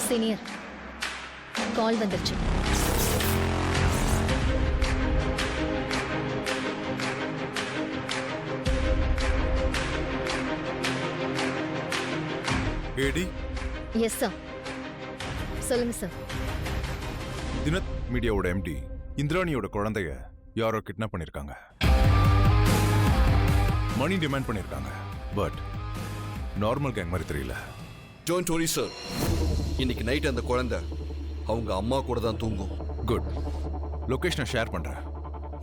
Senior, call வந்துருச்சு. AD? Yes sir. சொல்லுங்க sir. தினத் மீடியாவோட எம்டி இந்திராணியோட குழந்தைய யாரோ கிட்னாப் பண்ணிருக்காங்க. மணி டிமாண்ட் பண்ணிருக்காங்க. பட் நார்மல் கேங் மாதிரி தெரியல. டோன்ட் வரி சார், இன்னைக்கு நைட் அந்த குழந்தை அவங்க அம்மா கூட தான் தூங்கும். குட். லொகேஷனை ஷேர் பண்றேன்.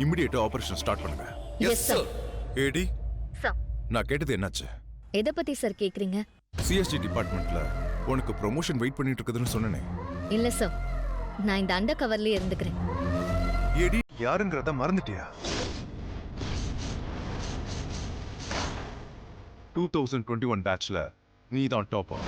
இமிடியேட்டா ஆபரேஷன் ஸ்டார்ட் பண்ணுங்க. Yes sir. AD, sir. நான் கேட்டது என்னாச்சு? எதை பத்தி சார் கேக்குறீங்க? சிஎஸ்டி டிபார்ட்மெண்ட்ல உனக்கு ப்ரொமோஷன் வெயிட் பண்ணிட்டு இருக்குதுன்னு சொன்னேனே. இல்ல சார், நான் இந்த அண்டர் கவர்லயே இருந்துக்கிறேன். ஏடி, யாருங்கறத மறந்துட்டியா? 2021 பேட்ச்ல நீ தான் டாப்பர்.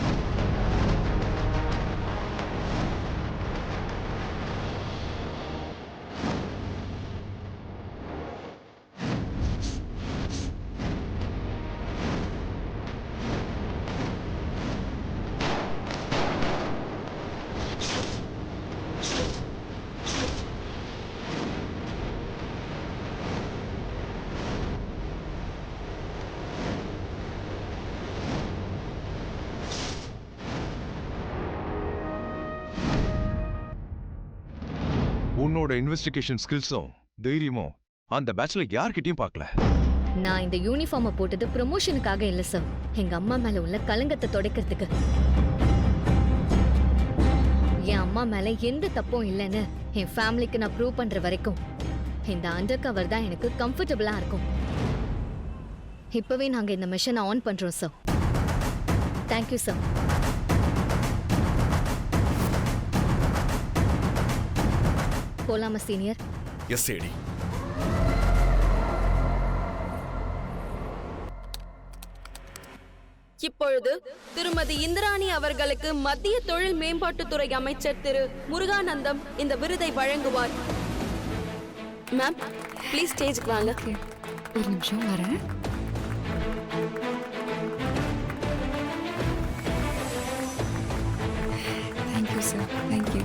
உன்னோட இன்வெஸ்டிகேஷன் ஸ்கில்ஸும் தைரியமும் அந்த பேட்ச்ல யார்கிட்டயும் பார்க்கல. நான் இந்த யூனிஃபார்மை போட்டது ப்ரமோஷனுக்காக இல்ல சார், எங்க அம்மா மேல உள்ள கலங்கத்தை துடைக்கிறதுக்கு. என் அம்மா மேல எந்த தப்பும் இல்லைன்னு என் ஃபேமிலிக்கு நான் ப்ரூவ் பண்ற வரைக்கும் இந்த அண்டர் கவர் தான் எனக்கு கம்ஃபர்டபுளா இருக்கும். இப்பவே நாங்க இந்த மிஷனை ஆன் பண்றோம் சார். Thank you sir. போலாமா சீனியர்? எஸ் ஏடி. இப்பொழுது திருமதி இந்திராணி அவர்களுக்கு மத்திய தொழில் மேம்பாட்டுத்துறை அமைச்சர் திரு முருகானந்தம் இந்த விருதை வழங்குவார். மேம், ப்ளீஸ் ஸ்டேஜ்க்கு வாங்க. ஒரு நிமிஷம் வரேன். Thank you sir. தேங்க்யூ.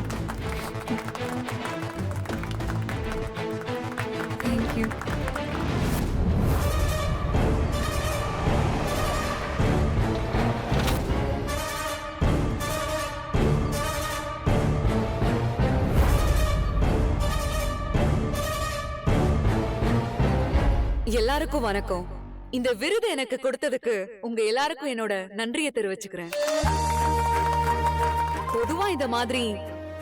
தேங்க்யூ. எல்லாருக்கும் வணக்கம். இந்த விருது எனக்கு கொடுத்ததுக்கு உங்க எல்லாருக்கும் என்னோட நன்றியை தெரிவிச்சுக்கிறேன். பொதுவா இந்த மாதிரி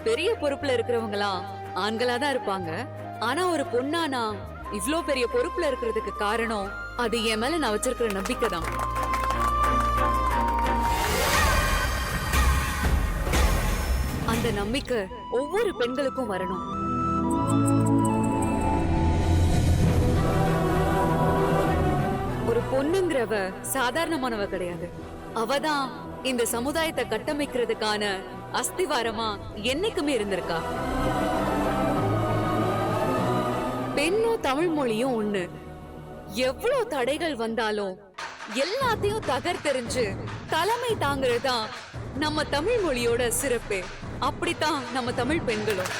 பெரிய பொறுப்புல இருக்கிறவங்களாம் ஆண்களா தான் இருப்பாங்க. ஆனா ஒரு பொண்ணானா இவ்ளோ பெரிய பொறுப்புல இருக்கிறதுக்கு காரணம் அது என் மேல நான் வச்சிருக்கிற நம்பிக்கை தான். அந்த நம்பிக்கை ஒவ்வொரு பெண்களுக்கும் வரணும். ஒரு பொண்ணுங்கிறவ சாதாரணமானவ கிடையாது. அவதான் இந்த சமுதாயத்தை கட்டமைக்கிறதுக்கான அஸ்திவாரமா என்னைக்குமே இருந்திருக்கா. பெண்ணும் தமிழ் மொழியும் ஒண்ணு. எவ்வளவு தடைகள் வந்தாலும் எல்லாத்தையும் தகர்த்தெறிஞ்சு தலைமை தாங்கிறதுதான் நம்ம தமிழ் மொழியோட சிறப்பு. அப்படித்தான் நம்ம தமிழ் பெண்களும்.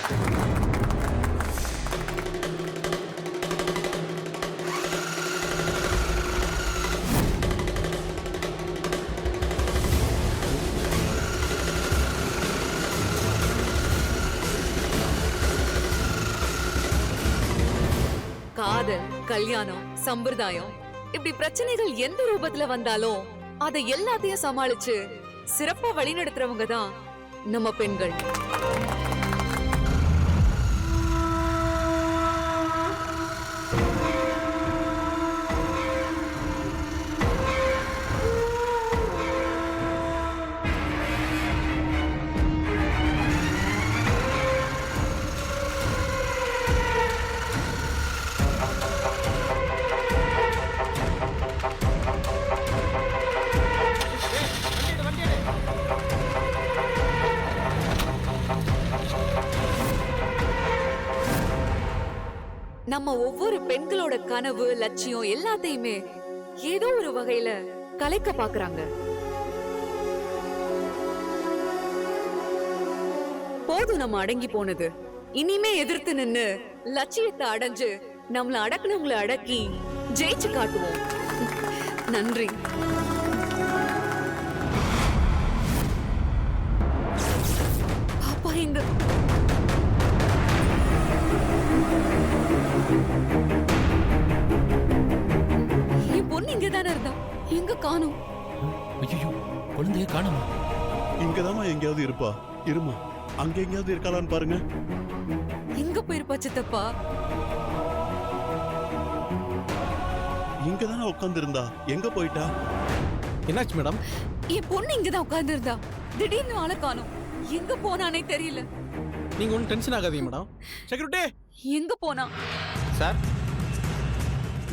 காதல், கல்யாணம், சம்பிரதாயம் இப்படி பிரச்சனைகள் எந்த ரூபத்துல வந்தாலும் அதை எல்லாத்தையும் சமாளிச்சு சிறப்பா வழிநடத்துறவங்க தான் நம்ம பெண்கள். நம்ம ஒவ்வொரு பெண்களோட கனவு, லட்சியம் எல்லாத்தையுமே ஏதோ ஒரு வகையில கலைக்க பாக்குறாங்க. போதும் நம்ம அடங்கி போனது. இனிமே எதிர்த்து நின்னு லட்சியத்தை அடைஞ்சு நம்மள அடக்குனவங்கள அடக்கி ஜெயிச்சு காட்டுவோம். நன்றி. பாப்பா எங்க? என் பொண்ணு இங்கதானே இருந்தா, எங்க காணோம்? ஐயோ, குழந்தைய காணுமா? இங்கதாம்மா எங்கேயாவது இருப்பா. இருமா, அங்க எங்கேயாவது இருக்காளான்னு பாருங்க. எங்க போயிருப்பா சித்தப்பா? இங்கதானே உட்கார்ந்து இருந்தா, எங்க போயிட்டா? என்னாச்சு மேடம்? என் பொண்ணு இங்கதான் உட்கார்ந்து இருந்தா, திடீர்னு ஆளை காணோம். எங்க போனானே தெரியல. நீங்க ஒன்றும் டென்ஷன் ஆகாதீங்க மேடம். செக்யூரிட்டி எங்க போனா? சார்,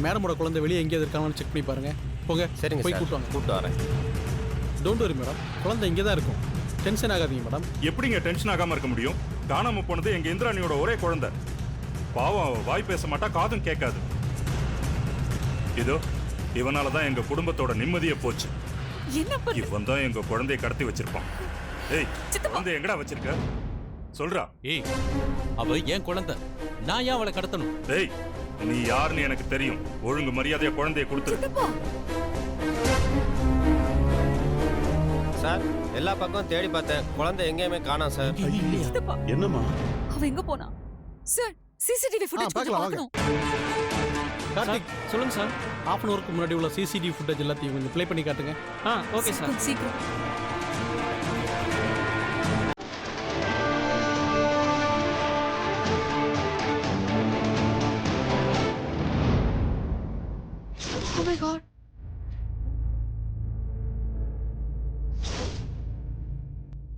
மேடமோட குழந்தை வெளியே எங்கேயாவது இருக்காங்கன்னு செக் பண்ணி பாருங்க. போங்க. சரிங்க போய் சார். கூட்டு வாங்க. கூப்பிட்டு வரேன். டோன்ட் வரி மேடம், குழந்தை இங்கே தான் இருக்கும். டென்ஷன் ஆகாதீங்க மேடம். எப்படிங்க டென்ஷன் ஆகாம இருக்க முடியும்? காணாம போனது எங்க இந்திராணியோட ஒரே குழந்தை. பாவம், அவ வாய் பேச மாட்டா, காதும் கேட்காது. இதோ இவனாலதான் எங்க குடும்பத்தோட நிம்மதியே போச்சு. என்ன பண்ண? இவன் தான் எங்க குழந்தைய கடத்தி வச்சிருப்பான். ஏய், குழந்தை எங்கடா வச்சிருக்க? சொல்றா. ஏய், அவ ஏன் குழந்தை, நான் ஏன் அவளை கடத்தணும்? ஏய், நீ யாருன்னு எனக்கு தெரியும். ஒழுங்கு மரியாதையா குழந்தைய கொடுத்துரு. சித்தப்பா, சார், எல்லா பக்கம் தேடி பார்த்தேன், குழந்தை எங்கேயுமே காணோம் சார். சித்தப்பா, என்னம்மா? அவ எங்க போனா? சார், சிசிடிவி ஃபுட்டேஜ் கொஞ்சம் பார்க்கணும். கார்த்திக், சொல்லுங்க சார். ஹாஃப் அன் ஹவருக்கு முன்னாடி உள்ள சிசிடிவி ஃபுட்டேஜ் எல்லாத்தையும் கொஞ்சம் ப்ளே பண்ணி காட்டுங்க. Okay sir. கொஞ்சம் சீக்கிரம். Oh my God.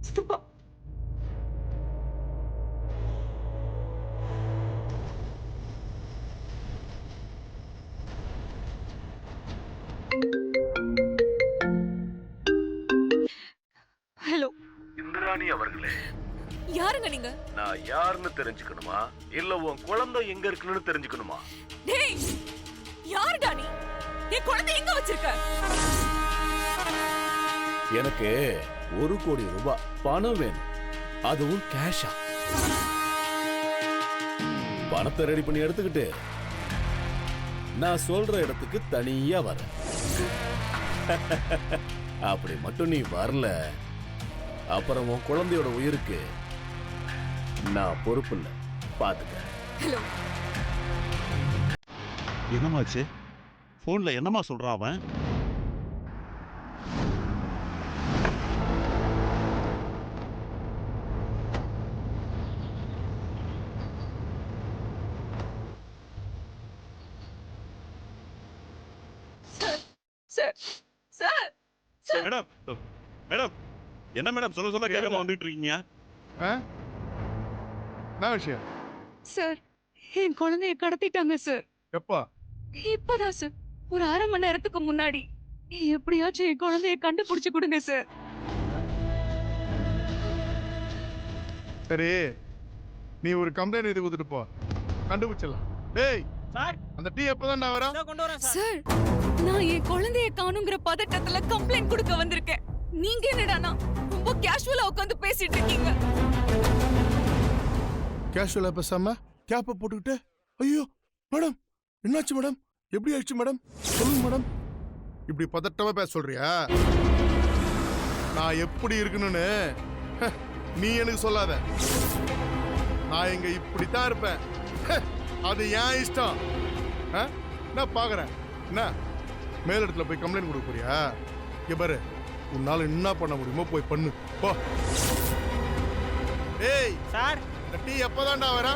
சித்தப்பா, ஹலோ இந்திராணி அவர்களே, யாருங்க நீங்க? நான் யாருன்னு தெரிஞ்சுக்கணுமா இல்ல உன் குழந்தை எங்க இருக்குன்னு தெரிஞ்சுக்கணுமா? டேய், யாருடா நீ? என் குழந்தை எங்க வச்சிருக்க? எனக்கு 1 கோடி ரூபாய் பணம் வேணும், அதுவும் கேஷா. பணத்தை ரெடி பண்ணி எடுத்துக்கிட்டு நான் சொல்ற இடத்துக்கு தனியா வரேன். அப்படி மட்டும் நீ வரல, அப்புறம் உன் குழந்தையோட உயிருக்கு நான் பொறுப்பு இல்லை. பாத்துக்க. ஹலோ, என்னமாச்சு? போன்ல என்னமா சொல்றான் அவன்? Sir, sir, sir. Madam, madam, என்ன மேடம் சொல்ல கேட்காம வந்துட்டு இருக்கீங்க? என்ன விஷயம்? சார், என் குழந்தைய கடத்திட்டாங்க சார். எப்பா? இப்பதான் சார், ஒரு 1/2 மணி நேரத்துக்கு முன்னாடி. எப்படியாச்சும் என் குழந்தைய கண்டுபிடிச்சு கொடுங்க சார். சரி, நீ ஒரு கம்ப்ளைண்ட் எழுதி கொடுத்துட்டு போ, கண்டுபிடிச்சிடலாம். டேய் சார், அந்த டீ எப்பதான் வரும்? சார், நான் என் குழந்தைய காணுங்கிற பதட்டத்துல கம்ப்ளைண்ட் கொடுக்க வந்திருக்கேன். நீங்க என்னடானா ரொம்ப கேஷுவலா உட்கார்ந்து பேசிட்டு இருக்கீங்க. கேஷுவலா பேசாம கேப்ப போட்டுக்கிட்டு, ஐயோ மேடம் என்னாச்சு மேடம், எப்படி ஆயிடுச்சு மேடம், சொல்லுங்க மேடம். இப்படி பதட்டமா பேச சொல்றியா? நான் எப்படி இருக்கணும்னு நீ எனக்கு சொல்லாத. நான் இங்க இப்படித்தான் இருப்பேன். அது ஏன் இஷ்டம். நான் பாக்குறேன். என்ன மேலிடத்துல போய் கம்ப்ளைண்ட் கொடுக்க போறியா? இங்க பாரு, உன்னால என்ன பண்ண முடியுமோ போய் பண்ணு போ. ஏய் சார், இந்த டீ எப்பதான்டா வர?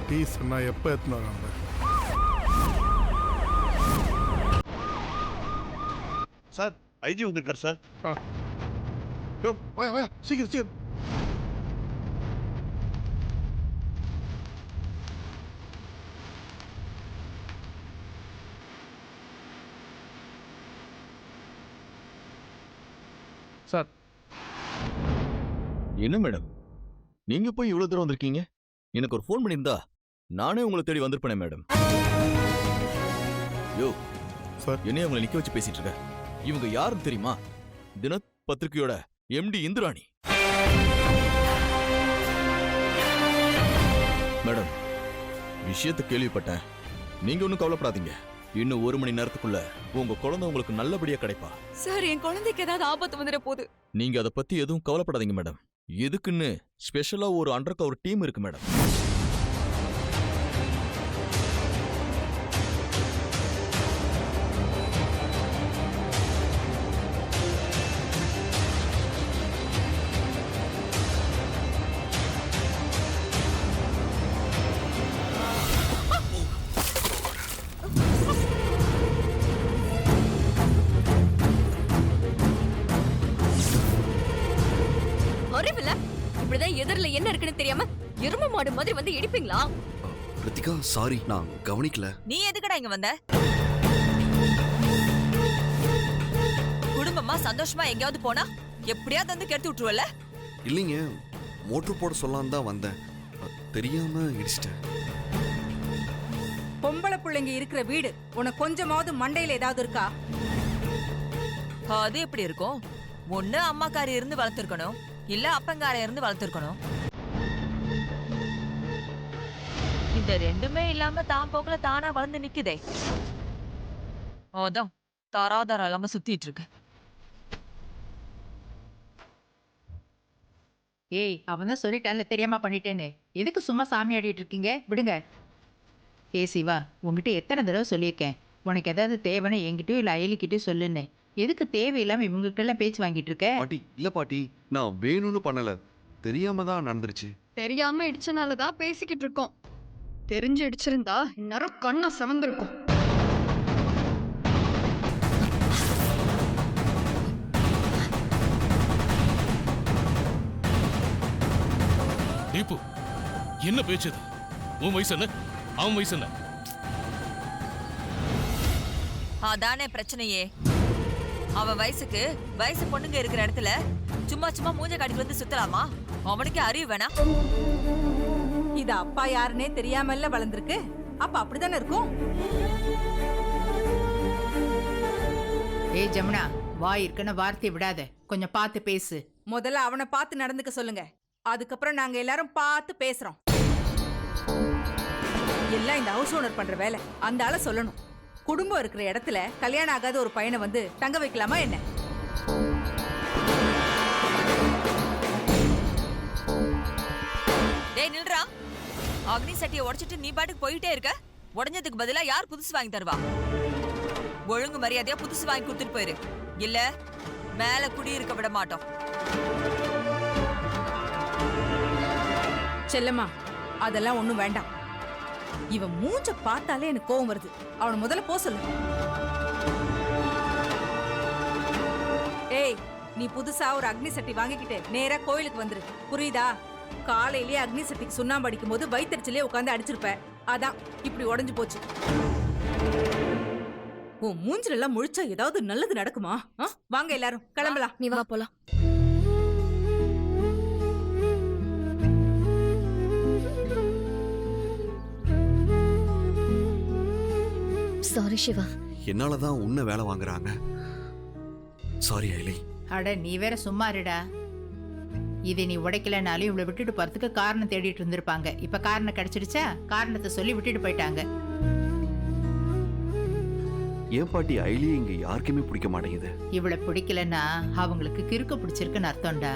டீ சொன்னா எப்ப எத்தனை வராங்க? சார், ஐஜி வந்திருக்கார் சார். சீக்கிரம் சீக்கிரம். சார், என்ன மேடம், நீங்க போய் இவ்வளவு தூரம் வந்திருக்கீங்க? எனக்கு ஒரு ஃபோன் பண்ணியிருந்தா நானே உங்களை தேடி வந்திருப்பேனே மேடம். யோ சார். என்னைய உங்களை நிக்க வச்சு பேசிட்டு இருக்க. இவங்க யாருன்னு தெரியுமா? தினத் பத்திரிகையோட MD இந்திராணி. மேடம், விஷயத்தை கேள்விப்பட்டேன். நீங்க ஒன்றும் கவலைப்படாதீங்க. இன்னும் 1 மணி நேரத்துக்குள்ள உங்க குழந்தை உங்களுக்கு நல்லபடியா கிடைப்பா. சார் என் குழந்தைக்கு ஏதாவது ஆபத்து வந்துட போகுது. நீங்க அதை பத்தி எதுவும் கவலைப்படாதீங்க மேடம். எதுக்குன்னு ஸ்பெஷலா ஒரு அண்டர் கவர் டீம் இருக்கு மேடம். அறிவில்ல, இப்படிதான் எதிரில என்ன இருக்குன்னு தெரியாம எரும மாடு மாதிரி வந்து இடிப்பீங்களா? ரித்திகா சாரி, நான் கவனிக்கல. நீ எதுக்குடா இங்க வந்த? குடும்பமா சந்தோஷமா எங்கேயாவது போனா எப்படியாவது வந்து கெடுத்து விட்டுருவல? இல்லைங்க, மோட்டர் போட சொல்லலான்னு தான் வந்தேன். தெரியாம இடிச்சிட்டேன். பொம்பளை பிள்ளைங்க இருக்கிற வீடு உனக்கு கொஞ்சமாவது மண்டையில ஏதாவது இருக்கா? அது எப்படி இருக்கும்? ஒண்ணு அம்மாக்காரி இருந்து வளர்த்திருக்கணும், இல்ல அப்பங்கார இருந்து வளர்த்திருக்கணும். இந்த ரெண்டுமே இல்லாம தான் போக்குல தானா வளர்ந்து நிக்குதே. அதான் தாராதாரம் இல்லாம சுத்திட்டு இருக்கு. ஏய், அவன் தான் சொல்லிட்டான்ல தெரியாம பண்ணிட்டேன்னு. எதுக்கு சும்மா சாமி ஆடிட்டு இருக்கீங்க? விடுங்க. ஏய் சிவா, உங்ககிட்ட எத்தனை தடவை சொல்லியிருக்கேன், உனக்கு ஏதாவது தேவைன்னு என்கிட்டயும் இல்லை அயலிக்கிட்டயும் சொல்லுன்னு. எதுக்கு தேவையில்லாம இவங்ககிட்ட பேச்சு வாங்கிட்டு இருக்க? பாட்டி இல்ல பாட்டி, நான் வேணும்னு பண்ணல, தெரியாம தான் நடந்துருச்சு. தெரியாம இடிச்சனாலதான் பேசிக்கிட்டு இருக்கோம். தெரிஞ்சு இடிச்சிருந்தா இந்நேரம் கண்ணா செவந்திருக்கும். தீபு, என்ன பேச்சது? உன் வயசு என்ன, அவன் வயசு என்ன? அதானே பிரச்சனையே. அவன் வயசு பொண்ணுங்க இருக்கிற இடத்துல சும்மா சும்மா மூஞ்ச காட்டிட்டு வந்து சுத்தலாமா? அவனுக்கு அறிவு வேணா? இது அப்பா யாருன்னே தெரியாமல்ல வளர்ந்துருக்கு. அப்ப அப்படித்தானே இருக்கும். ஏய் ஜமுனா, வாய் இருக்குன்னு வார்த்தையை விடாத, கொஞ்சம் பார்த்து பேசு. முதல்ல அவனை பார்த்து நடந்துக்க சொல்லுங்க, அதுக்கப்புறம் நாங்க எல்லாரும் பார்த்து பேசுறோம். எல்லாம் இந்த ஹவுஸ் ஓனர் பண்ற வேலை. அந்த ஆள சொல்லணும், குடும்பம் இருக்கிற இடத்துல கல்யாணம் ஆகாத ஒரு பையனை வந்து தங்க வைக்கலாமா என்ன? டேய் நில்றா. அக்னி சட்டியை உடைச்சிட்டு நீ பாட்டுக்கு போயிட்டே இருக்க. உடைஞ்சதுக்கு பதிலா யார் புதுசு வாங்கி தருவா? ஒழுங்கு மரியாதையா புதுசு வாங்கி கொடுத்துட்டு போயிரு, இல்ல மேல குடி இருக்க விட மாட்டோம். செல்லம்மா, அதெல்லாம் ஒண்ணும் வேண்டாம். இவன் மூஞ்ச பார்த்தாலே எனக்கு கோவம் வருது. அவனை முதல்ல போ சொல்லு. ஏய், நீ புதுசா ஒரு அக்னி சட்டி வாங்கிக்கிட்டு நேரா கோயிலுக்கு வந்துரு, புரியுதா? காலையிலேயே அக்னி சட்டிக்கு சுண்ணாம்பு அடிக்கும் போது வயிற்றுச்சிலே உட்காந்து அடிச்சிருப்ப, அதான் இப்படி உடைஞ்சு போச்சு. உன் மூஞ்சில எல்லாம் முழிச்சா ஏதாவது நல்லது நடக்குமா? வாங்க எல்லாரும் கிளம்பலாம். நீ வா போலாம். சாரி சிவா. என்னாலதான் உன்னை வேலை வாங்குறாங்க. சாரி ஐலி. அட நீ வேற சும்மா இருடா. இதை நீ உடைக்கலனாலும் இவ்வளவு விட்டுட்டு போறதுக்கு காரணம் தேடிட்டு இருந்திருப்பாங்க. இப்ப காரணம் கிடைச்சிடுச்சா? காரணத்தை சொல்லி விட்டுட்டு போயிட்டாங்க. ஏன் பாட்டி ஐலி இங்க யாருக்குமே பிடிக்க மாட்டேங்குது? இவ்வளவு பிடிக்கலன்னா அவங்களுக்கு கிறுக்க பிடிச்சிருக்குன்னு அர்த்தம்டா.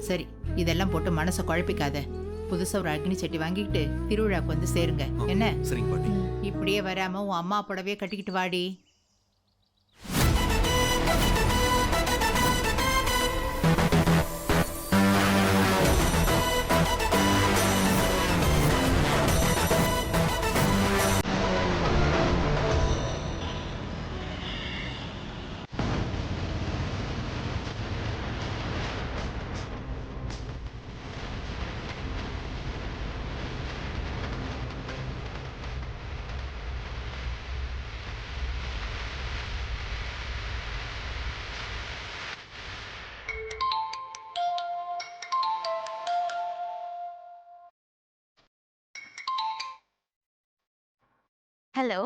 சரி, இதெல்லாம் போட்டு மனசை குழப்பிக்காத. புதுசா ஒரு அக்னி சட்டி வாங்கிக்கிட்டு திருவிழாக்கு வந்து சேருங்க என்ன? சரிங்க பாட்டி. இப்படியே வராம உன் அம்மா புடவையே கட்டிக்கிட்டு வாடி. ஹலோ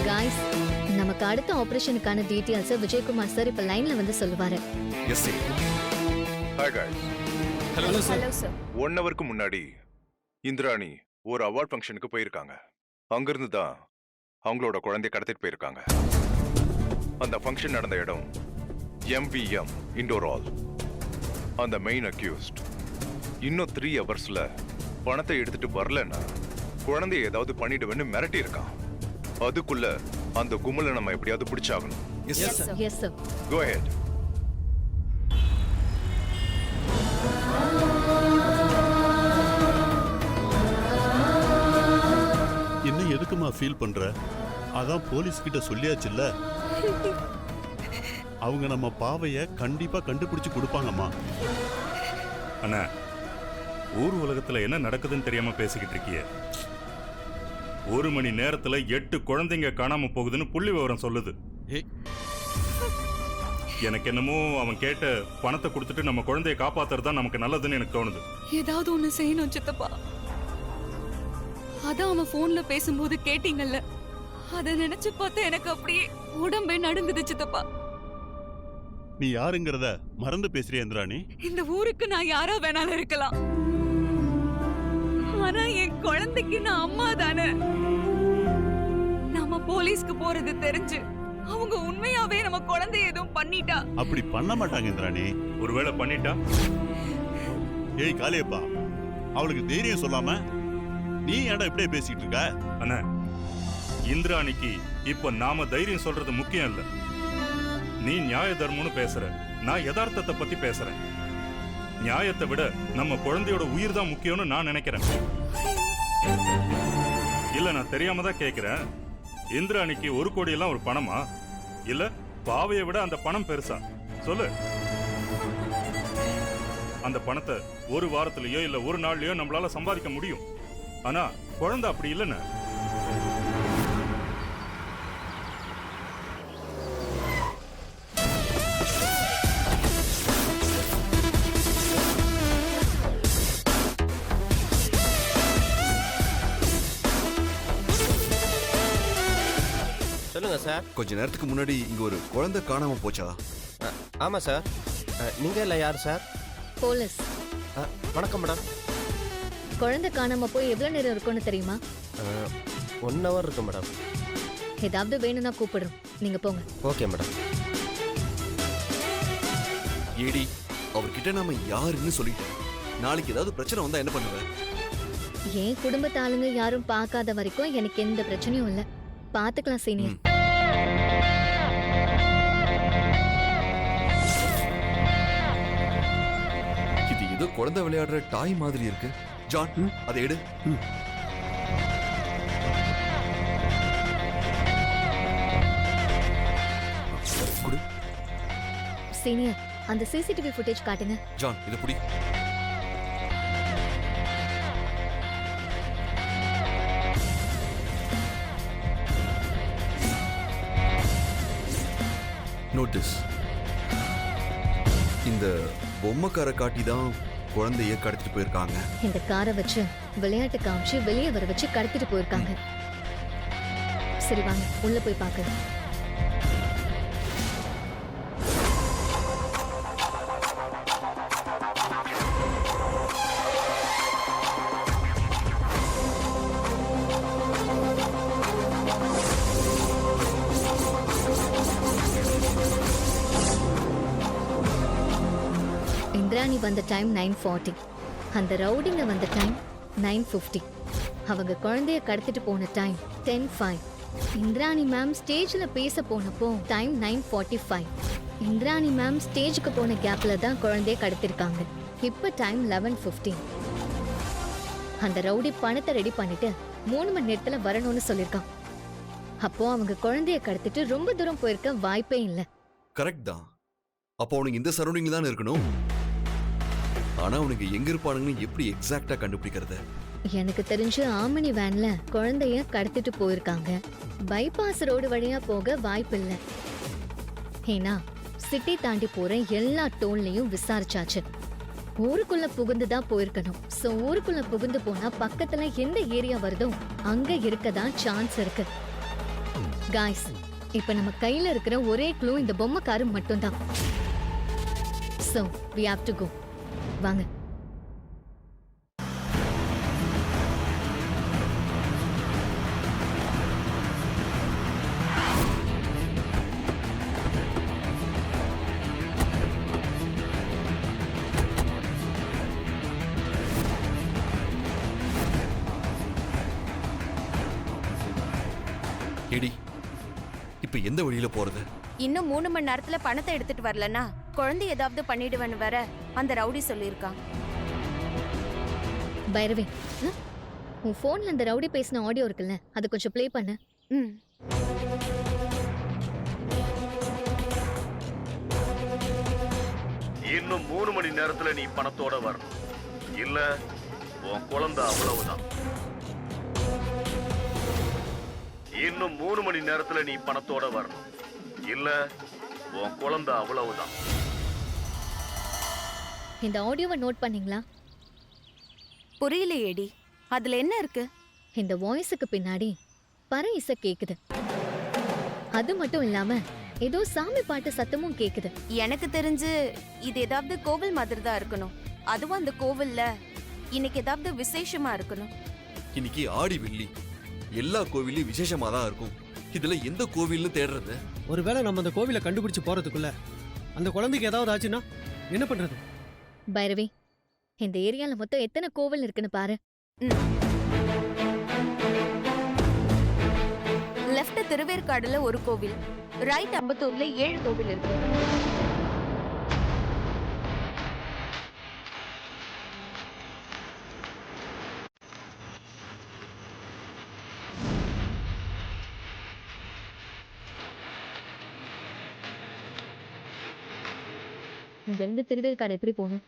காய்ஸ், நமக்கு அடுத்த ஆபரேஷனுக்கான டீடைல்ஸ் விஜயகுமார் சார் இப்ப லைன்ல வந்து சொல்லுவாரு. Yes sir. Hi guys. Hello sir. 1 ஹவருக்கு முன்னாடி இந்திராணி ஒரு அவார்ட் ஃபங்க்ஷனுக்கு போயிருக்காங்க. அங்கிருந்து தான் அவங்களோட குழந்தைய கடத்திட்டு போயிருக்காங்க. அந்த ஃபங்க்ஷன் நடந்த இடம் MVM இண்டோர் ஹால். அந்த மெயின் அக்யூஸ்ட் இன்னும் 3 ஹவர்ஸ்ல பணத்தை எடுத்துட்டு வரலன்னா குழந்தைய ஏதாவது பண்ணிடுவேன்னு மிரட்டி இருக்கான். அதுக்குள்ள அந்த கும்பலை நம்ம எப்படியாவது பிடிச்சாகணும். Yes sir. Go ahead. இன்னும் எதுக்குமா ஃபீல் பண்ற? அதான் போலீஸ் கிட்ட சொல்லியாச்சுல்ல. அவங்க நம்ம பாவைய கண்டிப்பா கண்டுபிடிச்சு கொடுப்பாங்கம்மா. அண்ணா, ஊர் உலகத்துல என்ன நடக்குதுன்னு தெரியாம பேசிக்கிட்டு இருக்கிய. 1 மணி நேரத்துல 8 குழந்தைங்க காணாம போகுதுன்னு புள்ளி விவரம் சொல்லுது. எனக்கு என்னமோ அவன் கேட்ட பணத்தை கொடுத்துட்டு நம்ம குழந்தைய காப்பாத்துறது தான் நமக்கு நல்லதுன்னு எனக்கு தோணுது. ஏதாவது ஒண்ணு செய்யணும் சித்தப்பா. அதான் அவன் போன்ல பேசும்போது கேட்டீங்கல்ல, அத நினைச்சு பார்த்தா எனக்கு அப்படியே உடம்பே நடுங்குது சித்தப்பா. நீ யாருங்கிறத மறந்து பேசுறிய இந்திராணி? இந்த ஊருக்கு நான் யாரா வேணாலும் இருக்கலாம், ஆனா என் குழந்தைக்கு நான் அம்மா தானே. நாம போலீஸ்க்கு போறது தெரிஞ்சு அவங்க உண்மையாவே நம்ம குழந்தை எதுவும் பண்ணிட்டா? அப்படி பண்ண மாட்டாங்க இந்திராணி. ஒருவேளை பண்ணிட்டா? ஏய் காளியப்பா, அவளுக்கு தைரியம் சொல்லாம நீ ஏன்டா இப்படியே பேசிட்டு இருக்க? அண்ணா, இந்திராணிக்கு இப்ப நாம தைரியம் சொல்றது முக்கியம் இல்ல. நீ நியாய தர்மம்னு பேசுற, நான் யதார்த்தத்தை பத்தி பேசுறேன். நியாயத்தை விட நம்ம குழந்தையோட உயிர் தான் முக்கியம்னு நான் நினைக்கிறேன். இல்ல, நான் தெரியாம தான் கேக்குறேன். இந்திராணிக்கு 1 கோடி எல்லாம் ஒரு பணமா, இல்ல பாவையை விட அந்த பணம் பெருசா? சொல்லு. அந்த பணத்தை 1 வாரத்திலயோ இல்ல 1 நாள்லயோ நம்மளால சம்பாதிக்க முடியும். ஆனா குழந்தை அப்படி இல்லைன்னு. சொல்லுங்க சார். கொஞ்ச நேரத்துக்கு முன்னாடி இங்க ஒரு குழந்தை காணாம போச்சா? ஆமா சார். நீங்க இல்ல யார் சார்? போலீஸ். வணக்கம் மேடம். குழந்தை காணாம போய் எவ்வளவு நேரம் இருக்கும்னு தெரியுமா? 1 ஹவர் இருக்கு மேடம். ஏதாவது வேணும்னா கூப்பிடுறோம், நீங்க போங்க. Okay madam. ஏடி, அவர்கிட்ட நாம யாருன்னு சொல்லிட்டோம். நாளைக்கு ஏதாவது பிரச்சனை வந்தா என்ன பண்ணுவ? என் குடும்பத்து ஆளுங்க யாரும் பார்க்காத வரைக்கும் எனக்கு எந்த பிரச்சனையும் இல்ல. பாத்துக்கலாம் சீனியர். இது ஏதோ குழந்தை விளையாடுற டாய் மாதிரி இருக்கு. ஜான், அதை எடு. குடு. சீனியர், அந்த சிசிடிவி ஃபுட்டேஜ் காட்டுங்க. ஜான், இத புடி. நோட்டீஸ். இந்த பொம்மைக்கார காட்டி தான் குழந்தைய கடத்திட்டு போயிருக்காங்க. இந்த காரை வச்சு விளையாட்டு காமிச்சு வெளியே வர வச்சு கடத்திட்டு போயிருக்காங்க. சரி வாங்க, உள்ள போய் பார்க்கலாம். இந்திராணி வந்த டைம் 9:40. அந்த ரவுடிங்க வந்த டைம் 9:50. அவங்க குழந்தைய கடத்திட்டு போன டைம் 10:05. இந்திராணி மேம் ஸ்டேஜ்ல பேச போனப்போ டைம் 9:45. இந்திராணி மேம் ஸ்டேஜுக்கு போன கேப்ல தான் குழந்தைய கடத்திருக்காங்க. இப்ப டைம் 11:15. அந்த ரவுடி பணத்தை ரெடி பண்ணிட்டு 3 மணி நேரத்துல வரணும்னு சொல்லிருக்கான். அப்போ அவங்க குழந்தைய கடத்திட்டு ரொம்ப தூரம் போயிருக்க வாய்ப்பே இல்லை. கரெக்ட் தான். அப்போ அவனுக்கு இந்த சரௌண்டிங்ல தான் இருக்கணும். ஆனா அவனுக்கு எங்க இருப்பானுங்கன்னு எப்படி எக்ஸாக்ட்டா கண்டுபிடிக்கிறது? எனக்கு தெரிஞ்சு ஆமினி வேன்ல குழந்தைய கடத்திட்டு போயிருக்காங்க. பைபாஸ் ரோடு வழியா போக வாய்ப்பில்லை. ஏன்னா சிட்டி தாண்டி போற எல்லா டோல்லையும் விசாரிச்சாச்சு. ஊருக்குள்ள புகுந்துதான் போயிருக்கணும். சோ ஊருக்குள்ள புகுந்து போனா பக்கத்துல எந்த ஏரியா வருதோ அங்க இருக்கதான் சான்ஸ் இருக்கு. காய்ஸ், இப்ப நம்ம கையில இருக்கிற ஒரே க்ளூ இந்த பொம்மைக்காரு மட்டும்தான். So we have to go. வாங்க. எடி, இப்ப எந்த வழியில போறது? இன்னும் 3 மணி நேரத்துல பணத்தை எடுத்துட்டு வரலன்னா குழந்தை ஏதாவது பண்ணிடுவேன்னு வேற அந்த ரவுடி சொல்லியிருக்கான். பைரவி, உன் போன்ல இந்த ரவுடி பேசின ஆடியோ இருக்குல்ல, அதை கொஞ்சம் ப்ளே பண்ணு. இன்னும் 3 மணி நேரத்துல நீ பணத்தோட வரணும், இல்ல உன் குழந்தை அவ்வளவுதான். இன்னும் 3 மணி நேரத்துல நீ பணத்தோட வரணும், இல்ல உன் குழந்தை அவ்வளவுதான். இந்த ஆடியோவை நோட் பண்ணீங்களா? புரியல ஏடி, அதுல என்ன இருக்கு? இந்த வாய்ஸுக்கு பின்னாடி பறை இசை கேக்குது. அது மட்டும் இல்லாம ஏதோ சாமி பாட்டு சத்தமும் கேக்குது. எனக்கு தெரிஞ்சு இது ஏதாவது கோவில் மாதிரி தான் இருக்கணும். அதுவும் அந்த கோவில்ல இன்னைக்கு ஏதாவது விசேஷமா இருக்கணும். இன்னைக்கு ஆடி வெள்ளி, எல்லா கோவிலையும் விசேஷமா தான் இருக்கும். இதுல எந்த கோவில்னு தேடுறது? ஒருவேளை நம்ம அந்த கோவிலை கண்டுபிடிச்சு போறதுக்குள்ள அந்த குழந்தைக்கு ஏதாவது ஆச்சுன்னா என்ன பண்றது? பைரவி, இந்த ஏரியால மொத்தம் எத்தனை கோவில் இருக்குன்னு பாரு. லெஃப்ட் திருவேற்காடுல ஒரு கோவில், ரைட் அம்பத்தூர்ல 7 கோவில் இருக்கு. இங்க இருந்து திருவேற்காடு எப்படி போகணும்?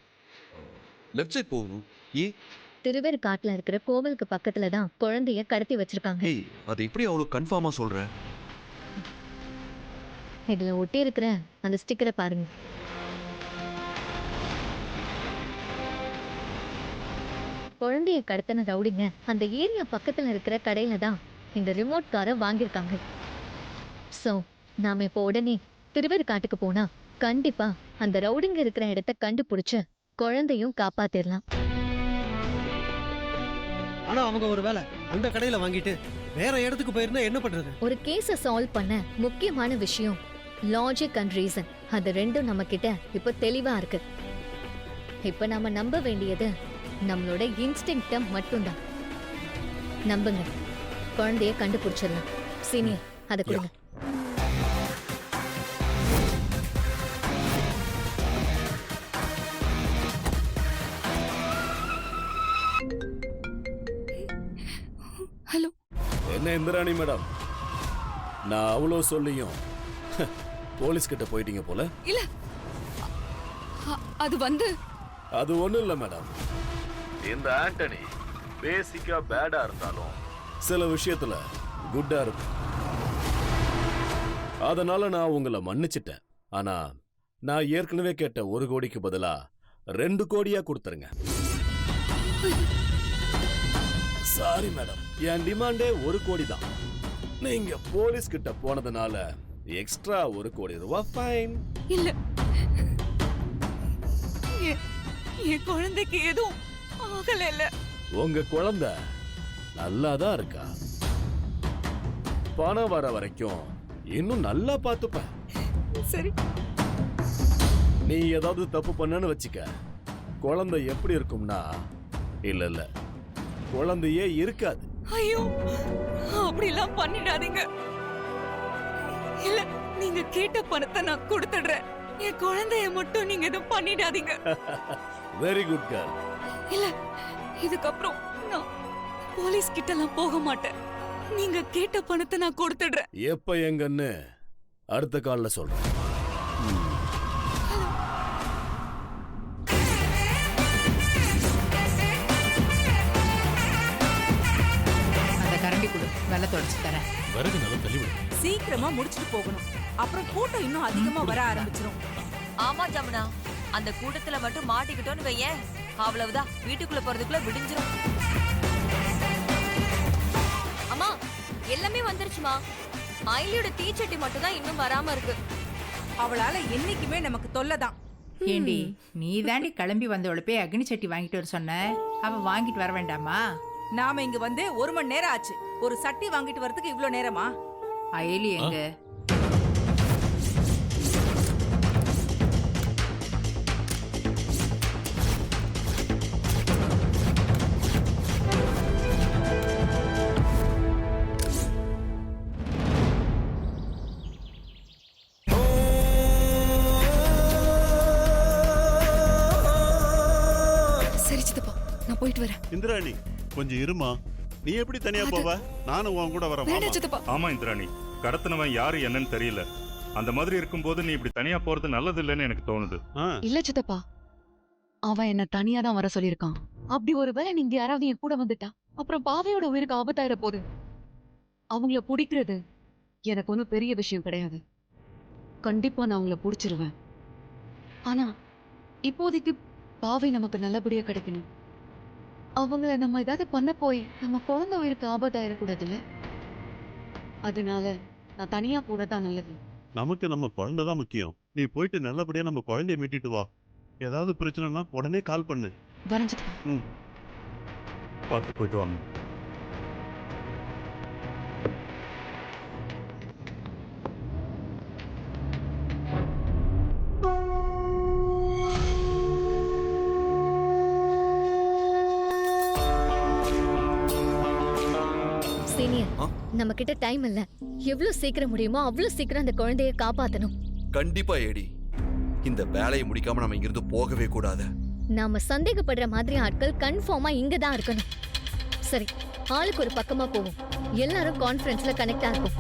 லெஃப்ட் சைட் போகணும். திருவேற்காட்டுல இருக்கிற கோவிலுக்கு பக்கத்துல தான் குழந்தைய கடத்தி வச்சிருக்காங்க. ஏய், அது எப்படி அவ்வளவு கன்ஃபார்மா சொல்ற? இதுல ஒட்டி இருக்கிற அந்த ஸ்டிக்கரை பாருங்க. குழந்தைய கடத்தின ரவுடிங்க அந்த ஏரியா பக்கத்துல இருக்கிற கடையில தான் இந்த ரிமோட் காரை வாங்கியிருக்காங்க. சோ நாம இப்போ உடனே திருவேற்காட்டுக்கு போனா கண்டிப்பா அந்த ரவுடிங்க இருக்கிற இடத்த கண்டுபிடிச்சு குழந்தையும் காப்பாத்திடலாம். ஆனா அவங்க ஒரு வேளை அந்த கடையில வாங்கிட்டு வேற இடத்துக்கு போயிருந்தா என்ன பண்றது? ஒரு கேஸை சால்வ் பண்ண முக்கியமான விஷயம் லாஜிக் அண்ட் ரீசன். அது ரெண்டும் நம்ம கிட்ட இப்ப தெளிவா இருக்கு. இப்ப நாம நம்ப வேண்டியது நம்மளோட இன்ஸ்டிங்க்ட மட்டும்தான். நம்புங்க, குழந்தைய கண்டுபிடிச்சிடலாம். சீனியர், அதை கொடுங்க. ஹலோ. என்ன இந்திராணி மேடம், நான் அவ்வளோ சொல்லியும் போலீஸ் கிட்ட போயிட்டீங்க போல. இல்ல, அது வந்து அது ஒண்ணும் இல்ல மேடம். இந்த ஆண்டனி பேசிக்கா பேடா இருந்தாலும் சில விஷயத்துல குட்டா இருக்கும். அதனால நான் உங்களை மன்னிச்சிட்டேன். ஆனா நான் ஏற்கனவே கேட்ட 1 கோடிக்கு பதிலா 2 கோடியா கொடுத்துருங்க. சாரி மேடம், என் டிமாண்டே 1 கோடி தான். நீங்க போலீஸ் கிட்ட போனதுனால எக்ஸ்ட்ரா 1 கோடி ரூபாய் ஃபைன். இல்ல, என் குழந்தைக்கு எதுவும் ஆகல. இல்ல, உங்க குழந்தை நல்லாதான் இருக்கா. பணம் வர வரைக்கும் இன்னும் நல்லா பாத்துப்பேன். சரி. நீ ஏதாவது தப்பு பண்ணன்னு வச்சுக்க, குழந்தை எப்படி இருக்கும்னா, இல்ல குழந்தையே இருக்காது. ஐயோ, அப்படிலாம் பண்ணிடாதீங்க. இல்ல, நீங்க கேட்ட பணத்தை நான் கொடுத்துடுறேன். என் குழந்தைய மட்டும் நீங்க எதுவும் பண்ணிடாதீங்க. Very good girl. இல்ல, இதுக்கப்புறம் நான் போலீஸ் கிட்ட எல்லாம் போக மாட்டேன். நீங்க கேட்ட பணத்தை நான் கொடுத்துடுறேன். எப்ப எங்கன்னு அடுத்த கால்ல சொல்றேன். வெள்ள தொடச்சு தரேன். விறகு நல்லா தள்ளிவிடு. சீக்கிரமா முடிச்சிட்டு போகணும். அப்புறம் கூட்டம் இன்னும் அதிகமா வர ஆரம்பிச்சிரும். ஆமா ஜமுனா, அந்த கூட்டத்துல மட்டும் மாட்டிக்கிட்டோன்னு வையேன், அவ்வளவுதான், வீட்டுக்குள்ள போறதுக்குள்ள விடிஞ்சிரும். அம்மா எல்லாமே வந்துருச்சுமா. ஆயிலியோட தீச்சட்டி மட்டும் தான் இன்னும் வராம இருக்கு. அவளால என்னைக்குமே நமக்கு தொல்லைதான். ஏண்டி நீ தாண்டி கிளம்பி வந்தவளை போய் அக்னி சட்டி வாங்கிட்டு வர சொன்ன, அவ வாங்கிட்டு வர வேண்டாமா? நாம இங்க வந்து 1 மணி நேரம் ஆச்சு. ஒரு சட்டி வாங்கிட்டு வரதுக்கு இவ்ளோ நேரமா? அயலி எங்க? சரி சித்தப்பா, நான் போயிட்டு வரேன். இந்திராணி கொஞ்சம் இருமா. நீ எப்படி தனியா போவ? நானும் உன் கூட வரேன். ஆமா இந்திராணி, கடத்தினவன் யாரு என்னன்னு தெரியல. அந்த மாதிரி இருக்கும்போது நீ இப்படி தனியா போறது நல்லது இல்லைன்னு எனக்கு தோணுது. இல்ல சித்தப்பா, அவன் என்ன தனியா தான் வர சொல்லியிருக்கான். அப்படி ஒருவேளை நீங்க யாராவது என் கூட வந்துட்டா அப்புறம் பாவையோட உயிருக்கு ஆபத்தாயிர போகுது. அவங்கள பிடிக்கிறது எனக்கு ஒன்றும் பெரிய விஷயம் கிடையாது. கண்டிப்பா நான் அவங்கள பிடிச்சிருவேன். ஆனா இப்போதைக்கு பாவை நமக்கு நல்லபடியா கிடைக்கணும். அவங்கள நம்ம ஏதாவது பண்ண போய் நம்ம குழந்தை உயிருக்கு ஆபத்தாயிடக்கூடாதுல்ல. அதனால நான் தனியா போறதான் நல்லது. நமக்கு நம்ம குழந்தை தான் முக்கியம். நீ போயிட்டு நல்லபடியா நம்ம குழந்தைய மீட்டிட்டு வா. ஏதாவது பிரச்சனைனா உடனே கால் பண்ணு. வரைஞ்சிட்டு பார்த்து போயிட்டு வாங்க. நம்ம கிட்ட டைம் இல்ல. எவ்வளவு சீக்கிரம் முடியுமோ அவ்வளவு சீக்கிரம் அந்த குழந்தையை காப்பாத்தணும். கண்டிப்பா ஏடி, இந்த வேலையை முடிக்காம நம்ம இங்கிருந்து போகவே கூடாது. நாம சந்தேகப்படுற மாதிரி ஆட்கள் கன்ஃபார்மா இங்க தான் இருக்கணும். சரி, ஆளுக்கு ஒரு பக்கமா போவோம். எல்லாரும் கான்ஃபரன்ஸ்ல கனெக்ட் ஆகும்.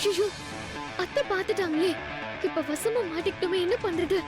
ஐயோ, அத்தை பாத்துட்டாங்களே. இப்ப வசமா மாட்டிக்கிட்டோமே, என்ன பண்றது?